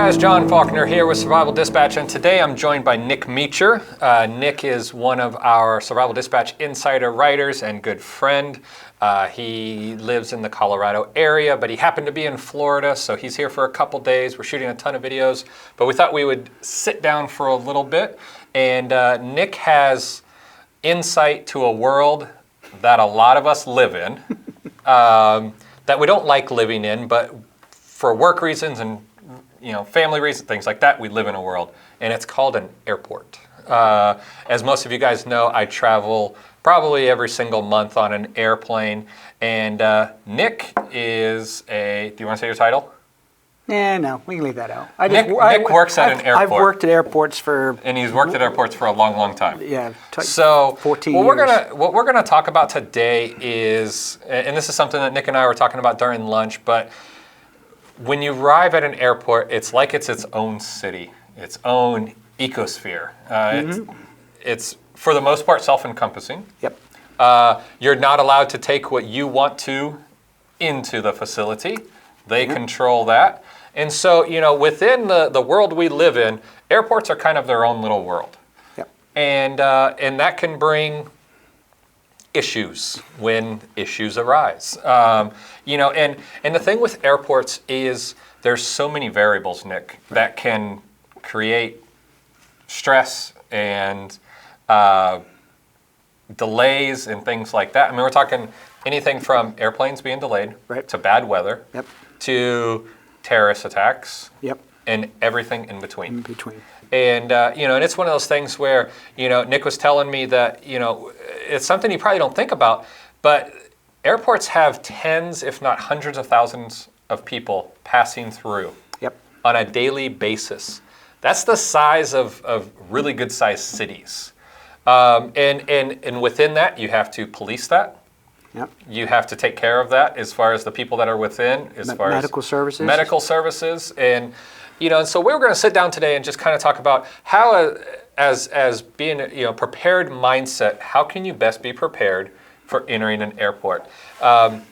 guys, John Faulkner here with Survival Dispatch, and today I'm joined by Nick Meacher. Nick is one of our Survival Dispatch insider writers and good friend. He lives in the Colorado area, but he happened to be in Florida, so he's here for a couple days. We're shooting a ton of videos, but we thought we would sit down for a little bit, and Nick has insight to a world that a lot of us live in, that we don't like living in, but for work reasons and family reasons, things like that, we live in a world, and it's called an airport. As most of you guys know, I travel probably every single month on an airplane, and Nick is do you want to say your title? No, we can leave that out. Nick works at an airport. I've worked at airports and he's worked at airports for a long, long time. Yeah, so 14 years. What we're gonna talk about today is, and this is something that Nick and I were talking about during lunch, but when you arrive at an airport, it's like it's its own city, its own ecosphere. It's for the most part self-encompassing. Yep. You're not allowed to take what you want to into the facility. They control that. And so, within the world we live in, airports are kind of their own little world. Yep. And that can bring issues when issues arise. And the thing with airports is there's so many variables, Nick, that can create stress and delays and things like that. I mean, we're talking anything from airplanes being delayed to bad weather to terrorist attacks and everything in between. And, and it's one of those things where, Nick was telling me that, it's something you probably don't think about, but airports have tens, if not hundreds of thousands of people passing through on a daily basis. That's the size of really good sized cities. And within that, you have to police that. You have to take care of that as far as the people that are within, as far as medical services. And, and so we're going to sit down today and just kind of talk about how, as being a prepared mindset, how can you best be prepared for entering an airport? And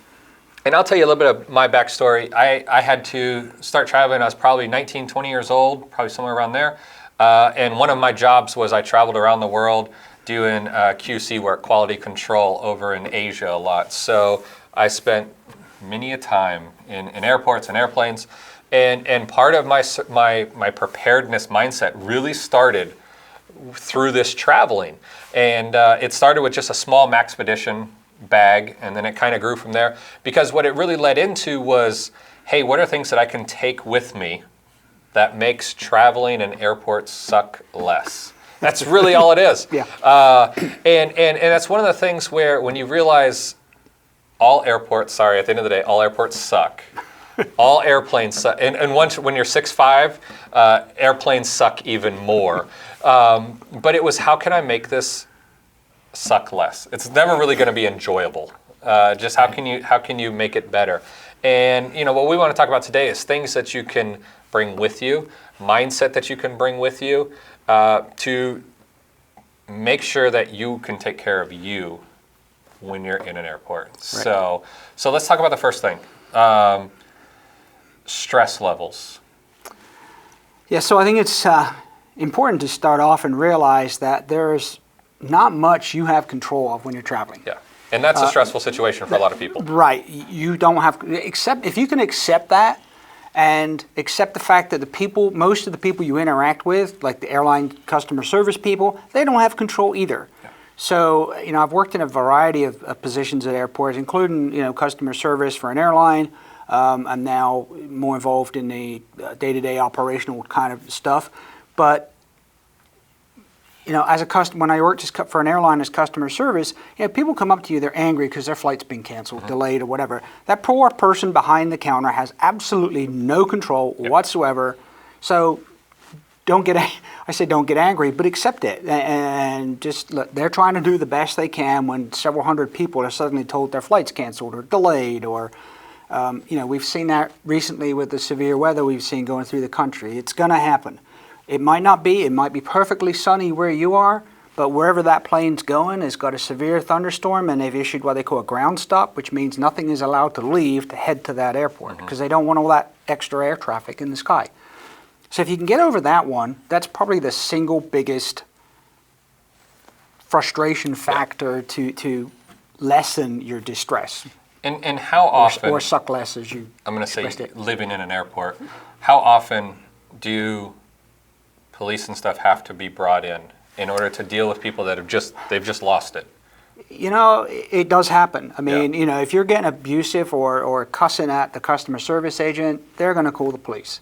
I'll tell you a little bit of my backstory. I had to start traveling. I was probably 19, 20 years old, probably somewhere around there. And one of my jobs was I traveled around the world doing QC work, quality control, over in Asia a lot. So I spent many a time in airports and airplanes. And part of my preparedness mindset really started through this traveling. And it started with just a small Maxpedition bag, and then it kind of grew from there. Because what it really led into was, hey, what are things that I can take with me that makes traveling in airports suck less? That's really all it is. And that's one of the things where when you realize all airports, at the end of the day, all airports suck. All airplanes suck. And once, when you're 6'5", airplanes suck even more. But it was, how can I make this suck less? It's never really going to be enjoyable. Just how can you make it better? And what we want to talk about today is things that you can bring with you, mindset that you can bring with you, to make sure that you can take care of you when you're in an airport. So let's talk about the first thing. Stress levels. Yeah, so I think it's important to start off and realize that there's not much you have control of when you're traveling. Yeah, and that's a stressful situation for a lot of people. Right, you don't have, except if you can accept that and accept the fact that most of the people you interact with, like the airline customer service people, they don't have control either. So, I've worked in a variety of positions at airports, including, customer service for an airline. I'm now more involved in the day-to-day operational kind of stuff. But, as a customer, when I worked for an airline as customer service, people come up to you, they're angry because their flight's been canceled, delayed, or whatever. That poor person behind the counter has absolutely no control whatsoever. So don't get angry, but accept it. And just look, they're trying to do the best they can when several hundred people are suddenly told their flight's canceled or delayed, or we've seen that recently with the severe weather we've seen going through the country. It's going to happen. It might be perfectly sunny where you are, but wherever that plane's going has got a severe thunderstorm, and they've issued what they call a ground stop, which means nothing is allowed to leave to head to that airport because they don't want all that extra air traffic in the sky. So if you can get over that one, that's probably the single biggest frustration factor to lessen your distress. And how often, or suck less, as you I'm going to say, it. living in an airport, how often do police and stuff have to be brought in order to deal with people that they've just lost it? You know, it does happen. I mean, you know, if you're getting abusive or cussing at the customer service agent, they're going to call the police.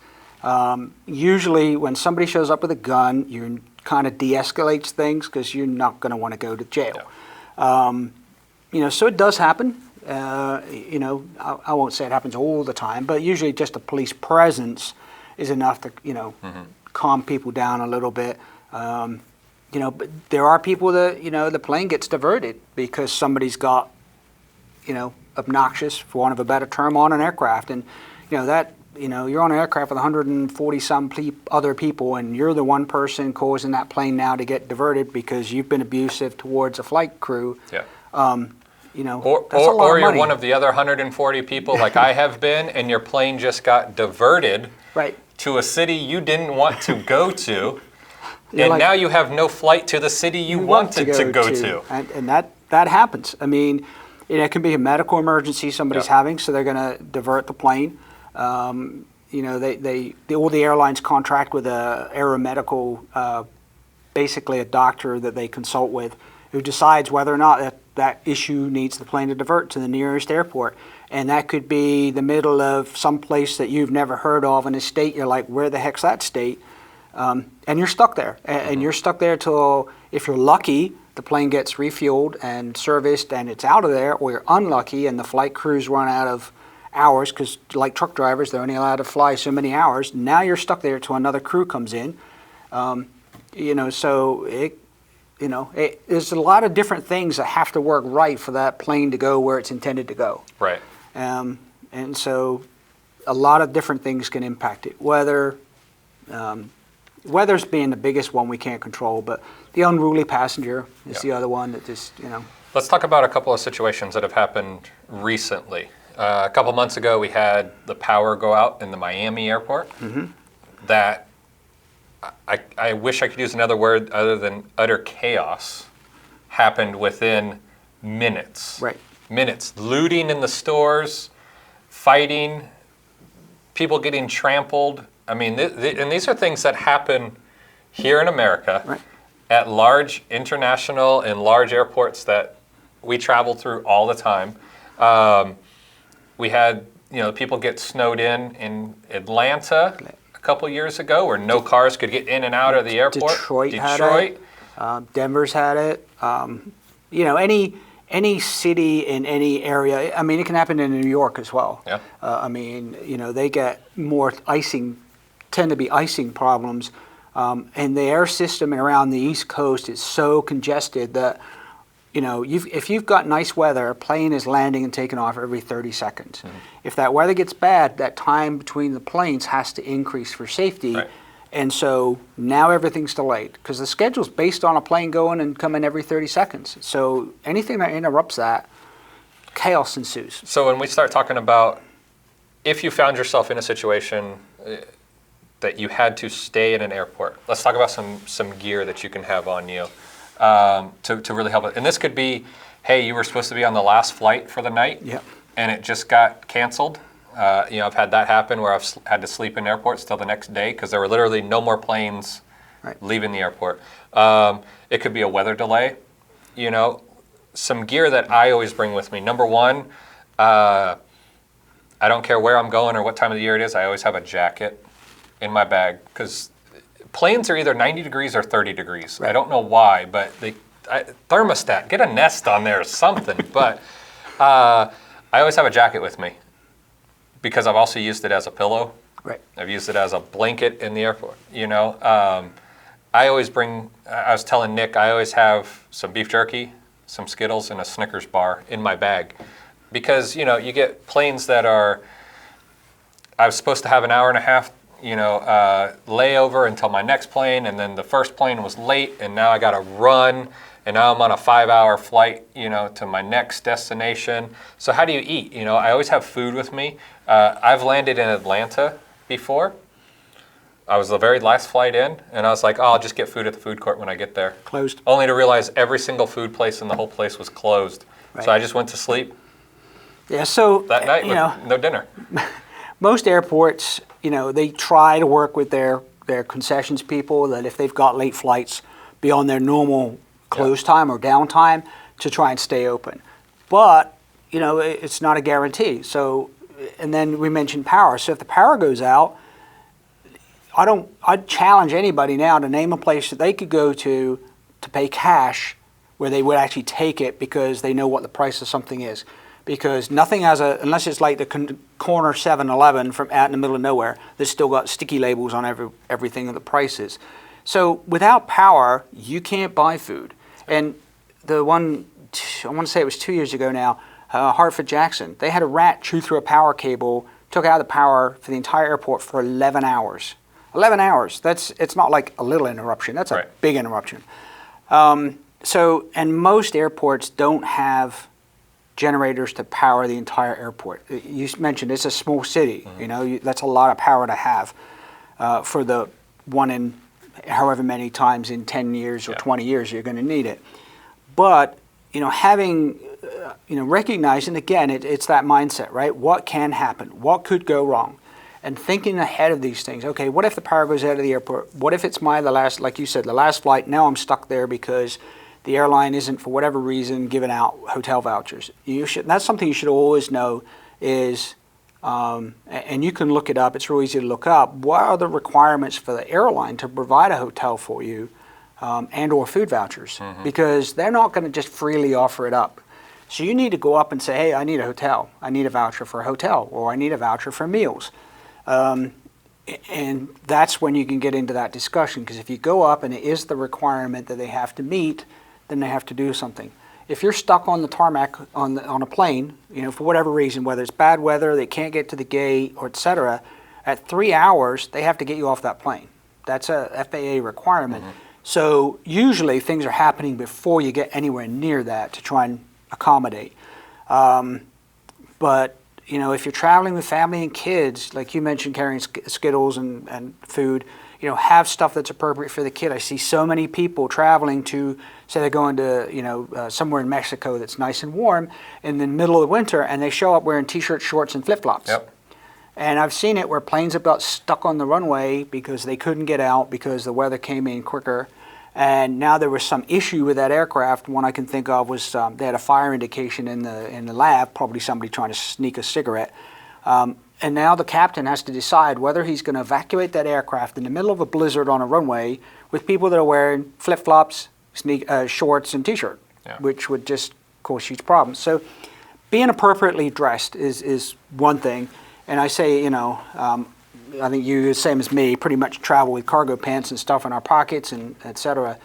Usually when somebody shows up with a gun, you kind of de-escalates things because you're not going to want to go to jail. You know, so it does happen. You know, I won't say it happens all the time, but usually just a police presence is enough to, you know, calm people down a little bit. You know, but there are people that, you know, the plane gets diverted because somebody's got, you know, obnoxious, for want of a better term, on an aircraft. And, you know, that, you know, you're on an aircraft with 140 some other people, and you're the one person causing that plane now to get diverted because you've been abusive towards a flight crew. You know, that's a lot or of you're money. one of the other 140 people like I have been, and your plane just got diverted to a city you didn't want to go to. And like, now you have no flight to the city you wanted to go to. And that happens. I mean, it can be a medical emergency somebody's having, so they're going to divert the plane. You know, all the airlines contract with a aeromedical, basically a doctor that they consult with, who decides whether or not that issue needs the plane to divert to the nearest airport. And that could be the middle of some place that you've never heard of in a state. You're like, where the heck's that state? And you're stuck there. And you're stuck there till, if you're lucky, the plane gets refueled and serviced and it's out of there, or you're unlucky and the flight crews run out of hours, because like truck drivers, they're only allowed to fly so many hours. Now you're stuck there till another crew comes in. You know, so there's a lot of different things that have to work right for that plane to go where it's intended to go. Right. And so a lot of different things can impact it. Weather's being the biggest one we can't control, but the unruly passenger is the other one that just, you know. Let's talk about a couple of situations that have happened recently. A couple months ago, we had the power go out in the Miami airport. That I wish I could use another word other than utter chaos happened within minutes. Minutes. Looting in the stores, fighting, people getting trampled. I mean, and these are things that happen here in America at large international and large airports that we travel through all the time. We had, you know, people get snowed in Atlanta a couple years ago, where no cars could get in and out of the airport. Detroit had it. Denver's had it. You know, any city in any area. I mean, it can happen in New York as well. I mean, you know, they get more tend to be icing problems. And the air system around the East Coast is so congested that, you know, if you've got nice weather, a plane is landing and taking off every 30 seconds. If that weather gets bad, that time between the planes has to increase for safety. And so now everything's delayed because the schedule's based on a plane going and coming every 30 seconds. So anything that interrupts that, chaos ensues. So when we start talking about, if you found yourself in a situation that you had to stay in an airport, let's talk about some gear that you can have on you to really help it. And this could be, hey, you were supposed to be on the last flight for the night, and it just got canceled. You know, I've had that happen where I've had to sleep in airports till the next day because there were literally no more planes leaving the airport. It could be a weather delay. You know, some gear that I always bring with me. Number one, I don't care where I'm going or what time of the year it is, I always have a jacket in my bag, because planes are either 90 degrees or 30 degrees. I don't know why, but thermostat, get a Nest on there or something. But I always have a jacket with me because I've also used it as a pillow. I've used it as a blanket in the airport. You know, I always bring, I was telling Nick, I always have some beef jerky, some Skittles, and a Snickers bar in my bag. Because, you know, you get planes that are, I was supposed to have an hour and a half, you know, layover until my next plane, and then the first plane was late, and now I got to run, and now I'm on a 5-hour flight, you know, to my next destination. So how do you eat? You know, I always have food with me. I've landed in Atlanta before. I was the very last flight in, and I was like, oh, I'll just get food at the food court when I get there. Closed. Only to realize every single food place in the whole place was closed. Right. So I just went to sleep. Yeah, so that night with no dinner. Most airports, they try to work with their concessions people that if they've got late flights beyond their normal close time or downtime to try and stay open. But, it's not a guarantee. So, and then we mentioned power. So if the power goes out, I'd challenge anybody now to name a place that they could go to pay cash where they would actually take it because they know what the price of something is. Because nothing has unless it's like the corner 7-Eleven from out in the middle of nowhere, that's still got sticky labels on everything of the prices. So without power, you can't buy food. And the one, I want to say it was 2 years ago now, Hartford Jackson, they had a rat chew through a power cable, took out the power for the entire airport for 11 hours. 11 hours, it's not like a little interruption, that's a big interruption. And most airports don't have generators to power the entire airport. You mentioned it's a small city, that's a lot of power to have for the one in however many times in 10 years or 20 years you're going to need it. But, having, recognizing, again, it's that mindset, right? What can happen? What could go wrong? And thinking ahead of these things. Okay, what if the power goes out of the airport? What if it's the last, like you said, the last flight? Now I'm stuck there because the airline isn't, for whatever reason, giving out hotel vouchers. That's something you should always know is, and you can look it up, it's real easy to look up, what are the requirements for the airline to provide a hotel for you and or food vouchers? Because they're not going to just freely offer it up. So you need to go up and say, hey, I need a hotel. I need a voucher for a hotel, or I need a voucher for meals. And that's when you can get into that discussion, because if you go up and it is the requirement that they have to meet, then they have to do something. If you're stuck on the tarmac on a plane, for whatever reason, whether it's bad weather, they can't get to the gate, or et cetera, at 3 hours, they have to get you off that plane. That's a FAA requirement. So usually things are happening before you get anywhere near that to try and accommodate. But if you're traveling with family and kids, like you mentioned, carrying Skittles and food, have stuff that's appropriate for the kid. I see so many people traveling to, say they're going to, somewhere in Mexico that's nice and warm in the middle of the winter, and they show up wearing T-shirts, shorts, and flip-flops. Yep. And I've seen it where planes have got stuck on the runway because they couldn't get out because the weather came in quicker. And now there was some issue with that aircraft. One I can think of was they had a fire indication in the lab, probably somebody trying to sneak a cigarette. And now the captain has to decide whether he's going to evacuate that aircraft in the middle of a blizzard on a runway with people that are wearing flip-flops, shorts, and T-shirt, which would just cause huge problems. So being appropriately dressed is one thing. And I say, I think you, same as me, pretty much travel with cargo pants and stuff in our pockets and et cetera.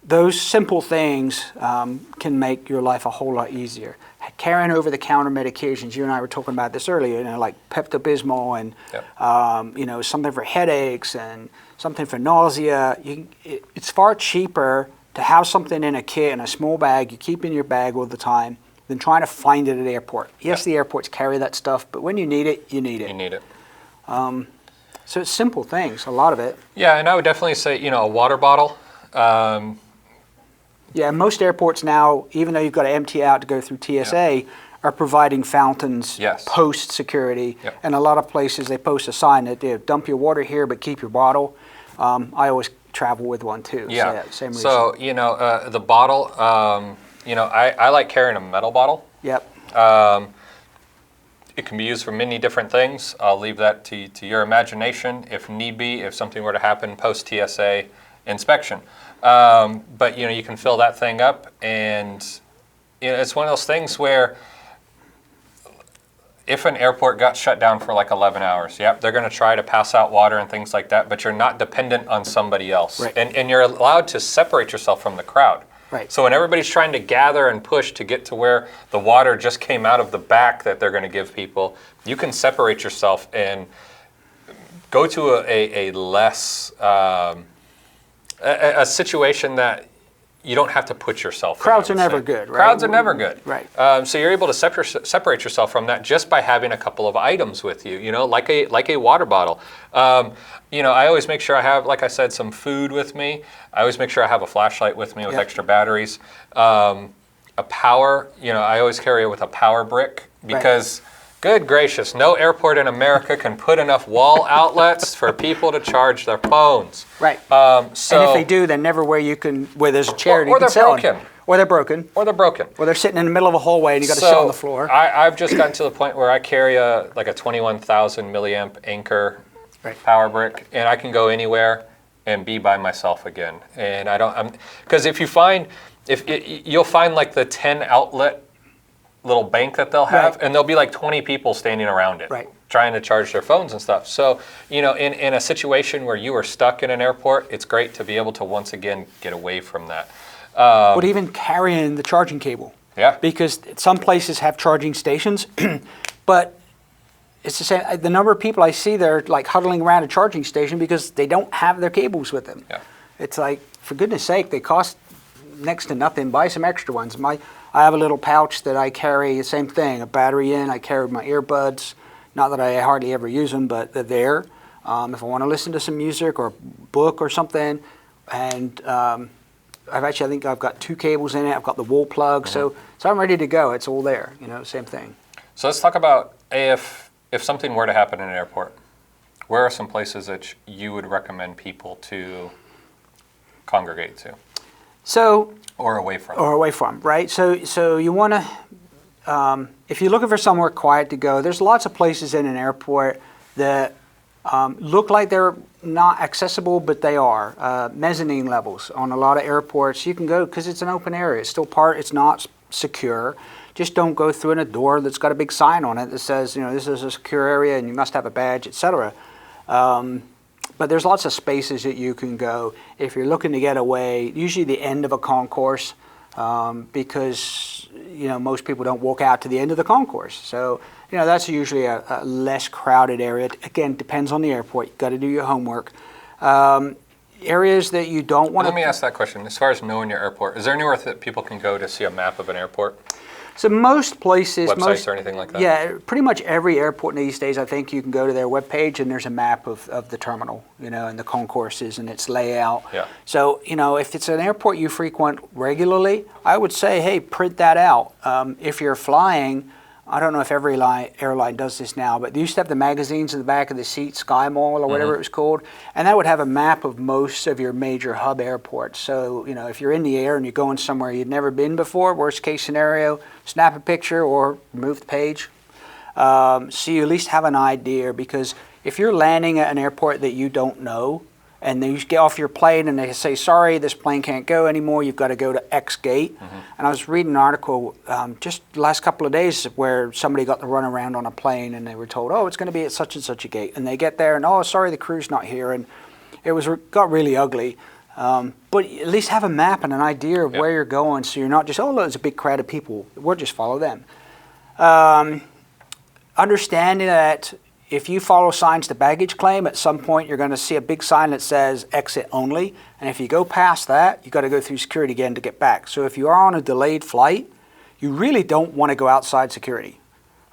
Those simple things can make your life a whole lot easier. Carrying over-the-counter medications, you and I were talking about this earlier, like Pepto-Bismol and something for headaches and something for nausea. It's far cheaper to have something in a kit in a small bag you keep in your bag all the time than trying to find it at the airport. Yes, the airports carry that stuff, but when you need it, you need it. You need it. So it's simple things, a lot of it. Yeah, and I would definitely say, a water bottle. Most airports now, even though you've got to empty out to go through TSA, are providing fountains post-security. Yep. And a lot of places, they post a sign that they dump your water here, but keep your bottle. I always travel with one too. Yeah. Same reason. So, the bottle, I like carrying a metal bottle. Yep. It can be used for many different things. I'll leave that to your imagination if need be, if something were to happen post-TSA inspection. But, you can fill that thing up, and it's one of those things where if an airport got shut down for like 11 hours, they're going to try to pass out water and things like that, but you're not dependent on somebody else. Right. And you're allowed to separate yourself from the crowd. Right. So when everybody's trying to gather and push to get to where the water just came out of the back that they're going to give people, you can separate yourself and go to a less, a situation that you don't have to put yourself in, Crowds are never good, right? Crowds are never good. Right. So you're able to separate yourself from that just by having a couple of items with you, like a water bottle. I always make sure I have, like I said, some food with me. I always make sure I have a flashlight with me with extra batteries. A power, I always carry it with a power brick because good gracious, no airport in America can put enough wall outlets for people to charge their phones. Right. So, and if they do, then never where there's a chair or they're broken. Or they're broken. Or they're broken. Or they're sitting in the middle of a hallway and you got to sit on the floor. I've just gotten to the point where I carry a 21,000 milliamp Anchor power brick, and I can go anywhere and be by myself again. And because you'll find like the 10 outlet little bank that they'll have, and there'll be like 20 people standing around it, trying to charge their phones and stuff. So, in a situation where you are stuck in an airport, it's great to be able to once again get away from that. But even carrying the charging cable. Yeah. Because some places have charging stations, but it's the same. The number of people I see there like huddling around a charging station because they don't have their cables with them. Yeah. It's like, for goodness sake, they cost next to nothing. Buy some extra ones. I have a little pouch that I carry, the same thing, a battery in. I carry my earbuds. Not that I hardly ever use them, but they're there. If I want to listen to some music or a book or something, and I think I've got 2 cables in it. I've got the wall plug, so I'm ready to go. It's all there, same thing. So let's talk about if something were to happen in an airport, where are some places that you would recommend people to congregate to? Or away from. Right? So you want to, if you're looking for somewhere quiet to go, there's lots of places in an airport that look like they're not accessible, but they are. Mezzanine levels on a lot of airports. You can go because it's an open area. It's not secure. Just don't go through in a door that's got a big sign on it that says, this is a secure area and you must have a badge, etc. But there's lots of spaces that you can go if you're looking to get away, usually the end of a concourse, because most people don't walk out to the end of the concourse. So that's usually a less crowded area. Again, depends on the airport. You've got to do your homework. Areas that you don't want to... Let me ask that question. As far as knowing your airport, is there anywhere that people can go to see a map of an airport? So most places... Websites or anything like that? Yeah, pretty much every airport these days, I think you can go to their webpage and there's a map of the terminal, and the concourses and its layout. Yeah. So, if it's an airport you frequent regularly, I would say, hey, print that out. If you're flying, I don't know if every airline does this now, but they used to have the magazines in the back of the seat, Sky Mall or whatever it was called, and that would have a map of most of your major hub airports. So, if you're in the air and you're going somewhere you'd never been before, worst case scenario, snap a picture or remove the page. So you at least have an idea, because if you're landing at an airport that you don't know, and then you get off your plane and they say, sorry, this plane can't go anymore, you've got to go to X gate. And I was reading an article just the last couple of days where somebody got to run around on a plane and they were told, oh, it's going to be at such and such a gate. And they get there and, oh, sorry, the crew's not here. And it got really ugly. But at least have a map and an idea of where you're going, so you're not just, oh, look, there's a big crowd of people. We'll just follow them. Understanding that if you follow signs to baggage claim, at some point you're going to see a big sign that says exit only. And if you go past that, you've got to go through security again to get back. So if you are on a delayed flight, you really don't want to go outside security.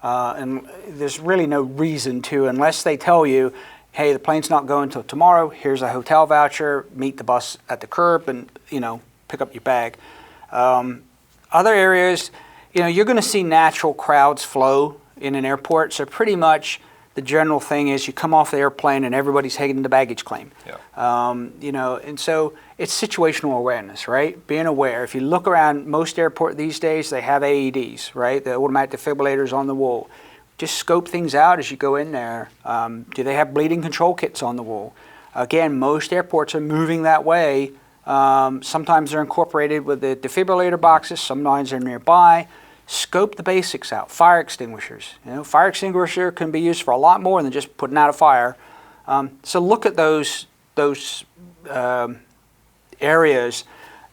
And there's really no reason to, unless they tell you, hey, the plane's not going until tomorrow, here's a hotel voucher, meet the bus at the curb and, pick up your bag. Other areas, you're going to see natural crowds flow in an airport. So pretty much the general thing is you come off the airplane and everybody's heading to baggage claim. Yeah. And so it's situational awareness, right? Being aware. If you look around most airports these days, they have AEDs, right? The automatic defibrillators on the wall. Just scope things out as you go in there. Do they have bleeding control kits on the wall? Again, most airports are moving that way. Sometimes they're incorporated with the defibrillator boxes, sometimes they're nearby. Scope the basics out. Fire extinguishers. Fire extinguisher can be used for a lot more than just putting out a fire. So look at those areas.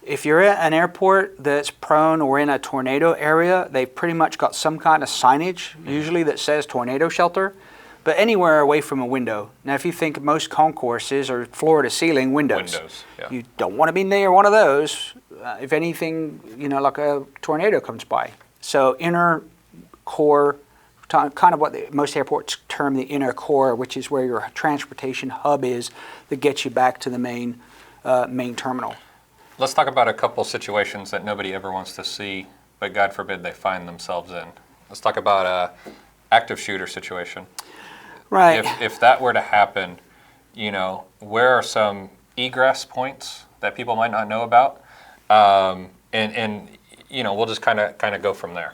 If you're at an airport that's prone or in a tornado area, they've pretty much got some kind of signage, usually that says tornado shelter, but anywhere away from a window. Now, if you think most concourses are floor to ceiling windows. Yeah. You don't want to be near one of those. if anything, like a tornado comes by. So inner core, kind of what most airports term the inner core, which is where your transportation hub is that gets you back to the main terminal. Let's talk about a couple situations that nobody ever wants to see, but God forbid they find themselves in. Let's talk about a active shooter situation. Right. If that were to happen, where are some egress points that people might not know about? And we'll just kind of go from there.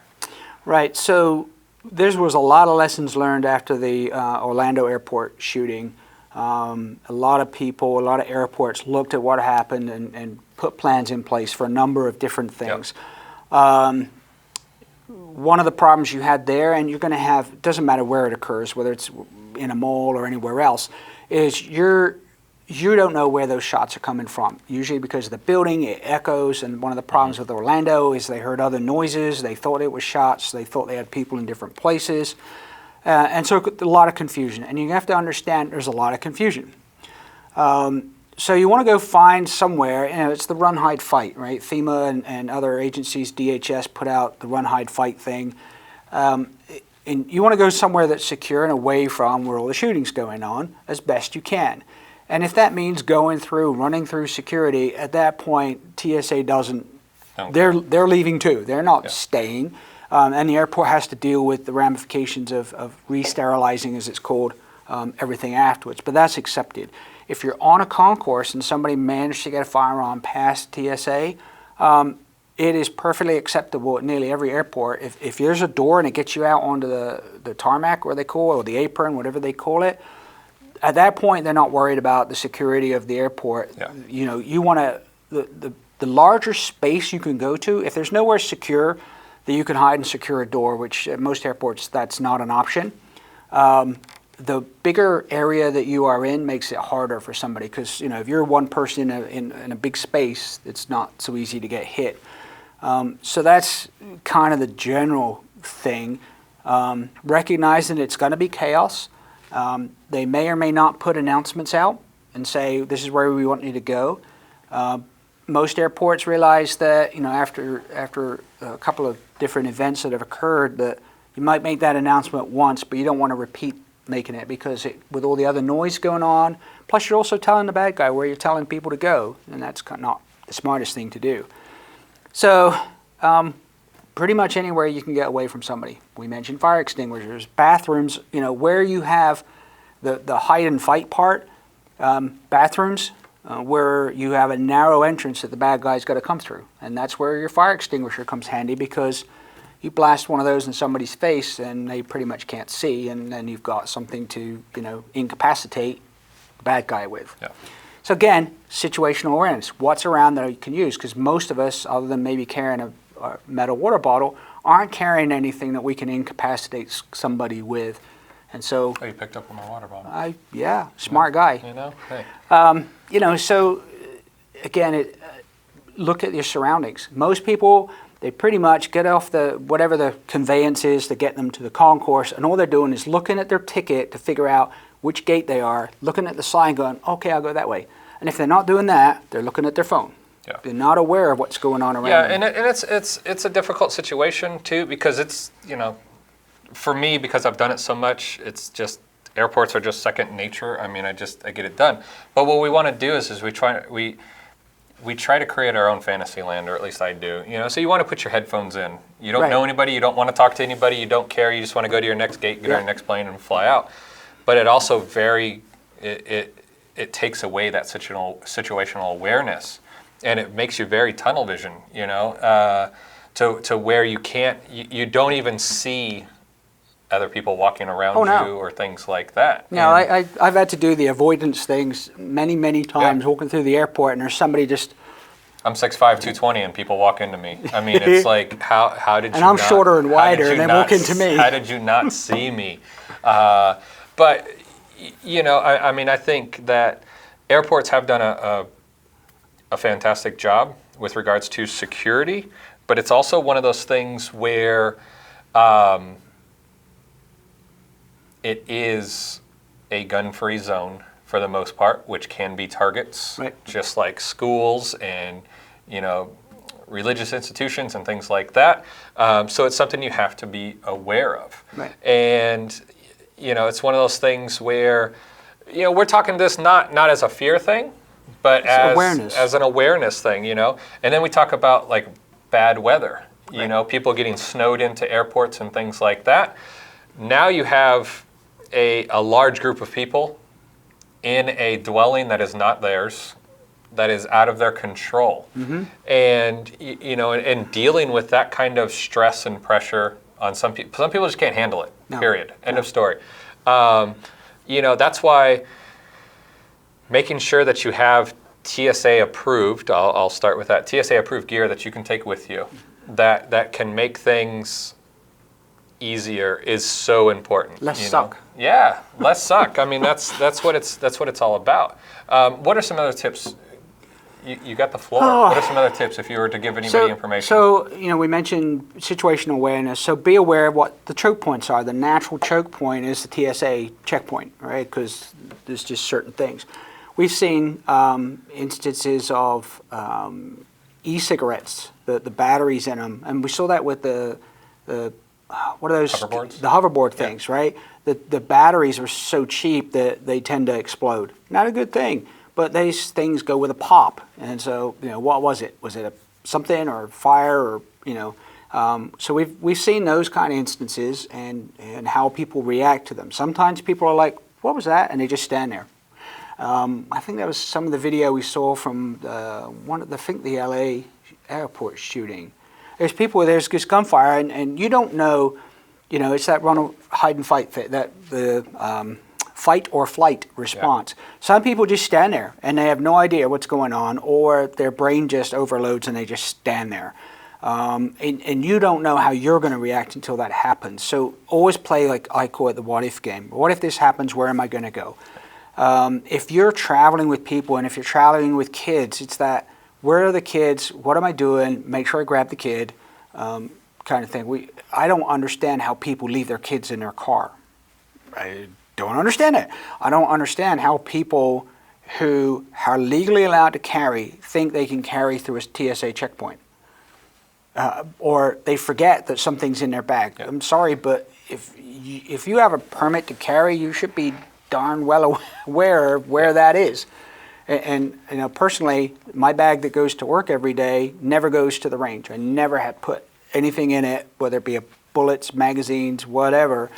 Right. So there was a lot of lessons learned after the Orlando airport shooting. A lot of people, a lot of airports looked at what happened and put plans in place for a number of different things. Yep. One of the problems you had there, and you're going to have, it doesn't matter where it occurs, whether it's in a mall or anywhere else, is you don't know where those shots are coming from. Usually because of the building, it echoes, and one of the problems with Orlando is they heard other noises, they thought it was shots, they thought they had people in different places. And so a lot of confusion, and you have to understand there's a lot of confusion. So you want to go find somewhere, it's the run, hide, fight, right? FEMA and other agencies, DHS put out the run, hide, fight thing. And you want to go somewhere that's secure and away from where all the shooting's going on as best you can. And if that means running through security, at that point, TSA doesn't, they're leaving too. They're not staying. And the airport has to deal with the ramifications of re-sterilizing, as it's called, everything afterwards. But that's accepted. If you're on a concourse and somebody managed to get a firearm past TSA, it is perfectly acceptable at nearly every airport. If there's a door and it gets you out onto the tarmac, or the apron, whatever they call it, at that point they're not worried about the security of the airport. Yeah. You want to the larger space you can go to. If there's nowhere secure that you can hide and secure a door, which at most airports that's not an option. The bigger area that you are in makes it harder for somebody because if you're one person in a big space, it's not so easy to get hit. So that's kind of the general thing. Recognizing it's going to be chaos. They may or may not put announcements out and say this is where we want you to go. Most airports realize that after a couple of different events that have occurred that you might make that announcement once, but you don't want to repeat making it because with all the other noise going on, plus you're also telling the bad guy where you're telling people to go, and that's not the smartest thing to do. So pretty much anywhere you can get away from somebody. We mentioned fire extinguishers, bathrooms, where you have the hide and fight part, bathrooms where you have a narrow entrance that the bad guy's got to come through. And that's where your fire extinguisher comes handy because you blast one of those in somebody's face and they pretty much can't see, and then you've got something to, incapacitate the bad guy with. Yeah. So again, situational awareness. What's around that you can use? Because most of us, other than maybe carrying a metal water bottle, aren't carrying anything that we can incapacitate somebody with. And so... Oh, you picked up on my water bottle. Smart guy. Hey. So again, look at your surroundings. Most people... They pretty much get off whatever the conveyance is to get them to the concourse, and all they're doing is looking at their ticket to figure out which gate they are, looking at the sign going, okay, I'll go that way. And if they're not doing that, they're looking at their phone. Yeah. They're not aware of what's going on around them. And it's a difficult situation too because it's, for me, because I've done it so much, it's just, airports are just second nature. I mean, I get it done. But what we want to do is we try to create our own fantasy land, or at least I do. So you want to put your headphones in. You don't know anybody. You don't want to talk to anybody. You don't care. You just want to go to your next gate, get on your next plane, and fly out. But it also it takes away that situational awareness, and it makes you very tunnel vision. To where you don't even see other people walking around you or things like that. No, I've had to do the avoidance things many times walking through the airport, and there's somebody just... I'm 6'5", 220, and people walk into me. I mean, it's like, how did you And I'm shorter and wider, and they walk into me. How did you not see me? But, I think that airports have done a fantastic job with regards to security, but it's also one of those things where... it is a gun-free zone for the most part, which can be targets, just like schools and, religious institutions and things like that. So it's something you have to be aware of. Right. And, it's one of those things where, we're talking this not as a fear thing, but as an awareness thing, And then we talk about like bad weather, people getting snowed into airports and things like that. Now you have a large group of people in a dwelling that is not theirs, that is out of their control. Mm-hmm. And, and dealing with that kind of stress and pressure on some people just can't handle it, period. End of story. That's why making sure that you have TSA approved, I'll start with that, TSA approved gear that you can take with you, that can make things easier is so important. Less suck. Yeah, less suck. I mean, that's what it's all about. What are some other tips? You got the floor. What are some other tips if you were to give anybody information? So, we mentioned situational awareness. So be aware of what the choke points are. The natural choke point is the TSA checkpoint, right? Because there's just certain things. We've seen instances of e-cigarettes, the batteries in them, and we saw that with the what are those? Hoverboards? The hoverboard things, right? The batteries are so cheap that they tend to explode. Not a good thing. But these things go with a pop, and so what was it? Was it something or fire or So we've seen those kind of instances and how people react to them. Sometimes people are like, "What was that?" and they just stand there. I think that was some of the video we saw from the LA airport shooting. There's this gunfire, and you don't know, it's that run, hide and fight thing, fight or flight response. Yeah. Some people just stand there and they have no idea what's going on, or their brain just overloads and they just stand there. And you don't know how you're going to react until that happens. So always play, like I call it, the what if game. What if this happens? Where am I going to go? If you're traveling with people and if you're traveling with kids, it's that, where are the kids? What am I doing? Make sure I grab the kid, kind of thing. I don't understand how people leave their kids in their car. I don't understand it. I don't understand how people who are legally allowed to carry think they can carry through a TSA checkpoint. Or they forget that something's in their bag. Yeah. I'm sorry, but if you have a permit to carry, you should be darn well aware of where that is. And personally, my bag that goes to work every day never goes to the range. I never have put anything in it, whether it be bullets, magazines, whatever,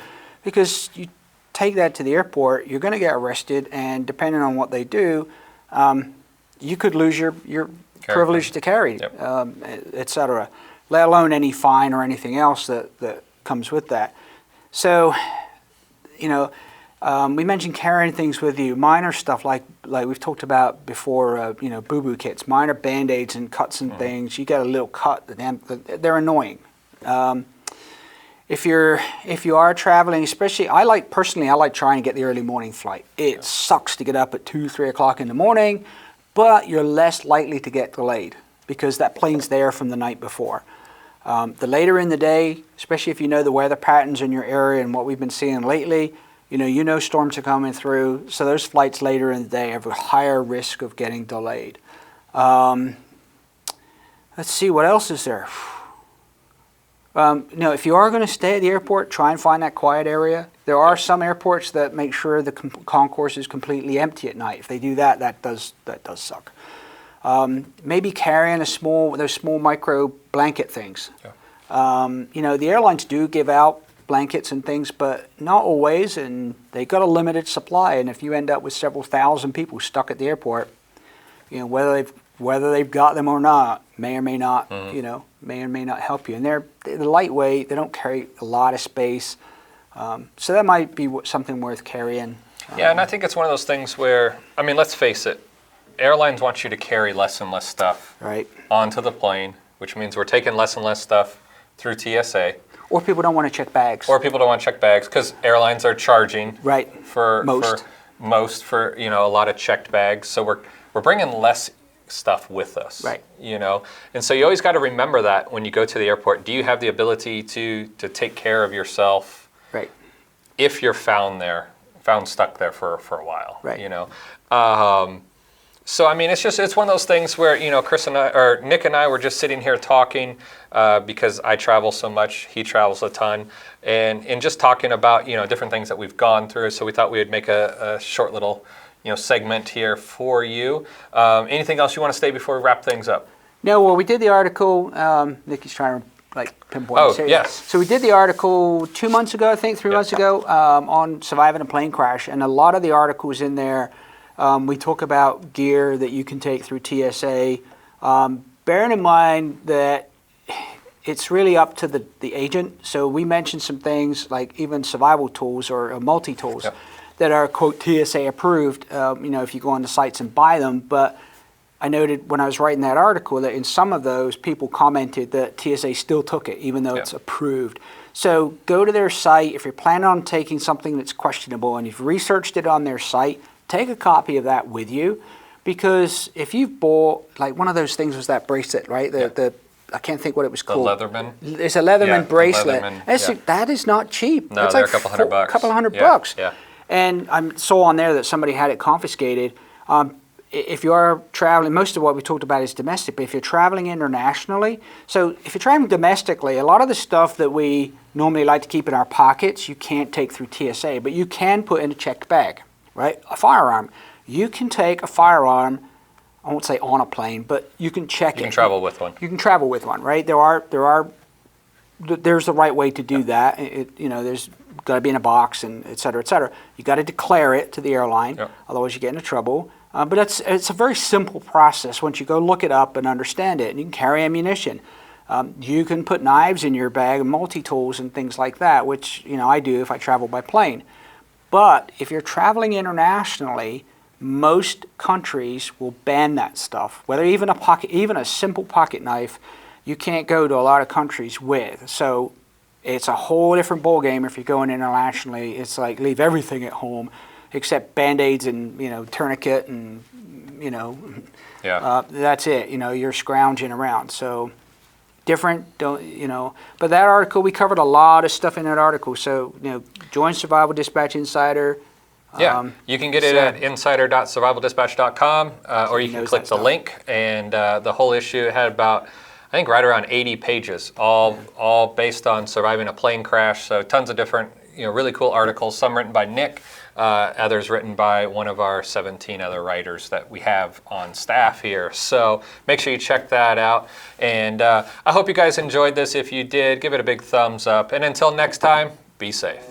because you take that to the airport, you're going to get arrested, and depending on what they do, you could lose your privilege to carry, yep. Et cetera, let alone any fine or anything else that comes with that. So, we mentioned carrying things with you, minor stuff like we've talked about before, boo-boo kits, minor Band-Aids and cuts and things. You get a little cut, they're annoying. If you are traveling, especially, I like trying to get the early morning flight. It sucks to get up at 2, 3 o'clock in the morning, but you're less likely to get delayed because that plane's there from the night before. The later in the day, especially if you know the weather patterns in your area and what we've been seeing lately, you know storms are coming through, so those flights later in the day have a higher risk of getting delayed. Let's see, what else is there? If you are going to stay at the airport, try and find that quiet area. There are some airports that make sure the concourse is completely empty at night. If they do that, that does suck. Maybe carrying those small micro blanket things. Yeah. The airlines do give out blankets and things, but not always, and they got a limited supply. And if you end up with several thousand people stuck at the airport, whether they've got them or not, may or may not, may or may not help you. And they're lightweight; they don't carry a lot of space, so that might be something worth carrying. Yeah, and I think it's one of those things where, let's face it, airlines want you to carry less and less stuff onto the plane, which means we're taking less and less stuff through TSA. Or people don't want to check bags. Because airlines are charging for most a lot of checked bags. So we're bringing less stuff with us. Right. And so you always got to remember that when you go to the airport. Do you have the ability to take care of yourself? Right. If you're found stuck there for a while. Right. So I mean, it's one of those things where Chris and I, or Nick and I, were just sitting here talking because I travel so much, he travels a ton, and just talking about different things that we've gone through. So we thought we would make a short little segment here for you. Anything else you want to say before we wrap things up? No, well, we did the article. Nikki's trying to pinpoint. Oh, yes. So we did the article 2 months ago, I think, 3 months ago, on surviving a plane crash, and a lot of the articles in there. We talk about gear that you can take through TSA, bearing in mind that it's really up to the agent. So we mentioned some things like even survival tools or multi-tools that are, quote, TSA approved, if you go on the sites and buy them. But I noted when I was writing that article that in some of those, people commented that TSA still took it, even though it's approved. So go to their site. If you're planning on taking something that's questionable and you've researched it on their site, take a copy of that with you, because if you've bought, like one of those things was that bracelet, right? I can't think what it was called. The Leatherman? It's a Leatherman bracelet. Leatherman, that is not cheap. No, it's they're like a couple $100. Couple hundred bucks. Yeah. And I saw on there that somebody had it confiscated. If you are traveling, most of what we talked about is domestic, but if you're traveling internationally, so if you're traveling domestically, a lot of the stuff that we normally like to keep in our pockets, you can't take through TSA, but you can put in a checked bag. Right? A firearm. You can take a firearm, I won't say on a plane, but you can check it. You can travel with one. You can travel with one, right? There's the right way to do that. There's got to be in a box and et cetera, et cetera. You got to declare it to the airline, otherwise you get into trouble. But it's a very simple process once you go look it up and understand it. And you can carry ammunition. You can put knives in your bag, multi-tools and things like that, which I do if I travel by plane. But if you're traveling internationally, most countries will ban that stuff. Whether even a simple pocket knife, you can't go to a lot of countries with. So it's a whole different ballgame if you're going internationally. It's like leave everything at home, except Band-Aids and tourniquet and that's it. You're scrounging around. So different, but that article, we covered a lot of stuff in that article. So, join Survival Dispatch Insider. You can get it at insider.survivaldispatch.com, or you can click the link. And the whole issue had about, I think, right around 80 pages, all based on surviving a plane crash. So tons of different, really cool articles, some written by Nick, others written by one of our 17 other writers that we have on staff here. So make sure you check that out. And I hope you guys enjoyed this. If you did, give it a big thumbs up. And until next time, be safe.